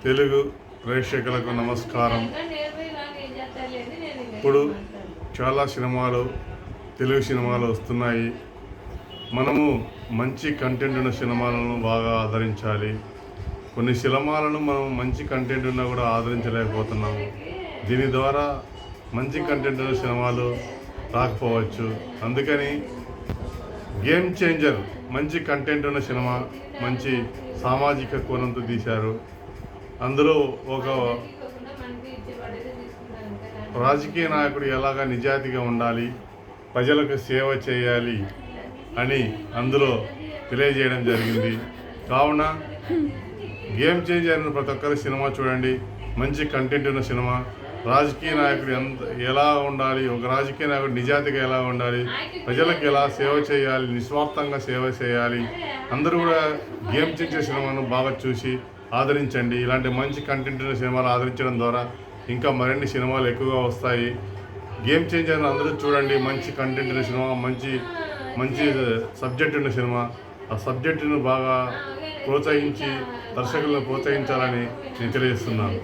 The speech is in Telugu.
తెలుగు ప్రేక్షకులకు నమస్కారం. ఇప్పుడు చాలా సినిమాలు, తెలుగు సినిమాలు వస్తున్నాయి. మనము మంచి కంటెంట్ ఉన్న సినిమాలను బాగా ఆదరించాలి. కొన్ని సినిమాలను మనం మంచి కంటెంట్ ఉన్నా కూడా ఆదరించలేకపోతున్నాము. దీని ద్వారా మంచి కంటెంట్ ఉన్న సినిమాలు రాకపోవచ్చు. అందుకని గేమ్ చేంజర్ మంచి కంటెంట్ ఉన్న సినిమా, మంచి సామాజిక కోణంతో తీశారు. అందులో ఒక రాజకీయ నాయకుడు ఎలాగా నిజాయితీగా ఉండాలి, ప్రజలకు సేవ చేయాలి అని అందులో తెలియజేయడం జరిగింది. కావున గేమ్ చేంజర్ ప్రతి ఒక్కరి సినిమా చూడండి. మంచి కంటెంట్ ఉన్న సినిమా. రాజకీయ నాయకుడు ఎలా ఉండాలి, ఒక రాజకీయ నాయకుడు నిజాయితీగా ఎలా ఉండాలి, ప్రజలకు ఎలా సేవ చేయాలి, నిస్వార్థంగా సేవ చేయాలి. అందరూ కూడా గేమ్ చేంజర్ సినిమాను బాగా చూసి ఆదరించండి. ఇలాంటి మంచి కంటెంట్ ఉన్న సినిమాలు ఆదరించడం ద్వారా ఇంకా మరిన్ని సినిమాలు ఎక్కువగా వస్తాయి. గేమ్ చేంజర్ అందరూ చూడండి. మంచి కంటెంట్ ఉన్న సినిమా, మంచి సబ్జెక్ట్ ఉన్న సినిమా. ఆ సబ్జెక్టును బాగా ప్రోత్సహించి దర్శకులను ప్రోత్సహించాలని నేను తెలియజేస్తున్నాను.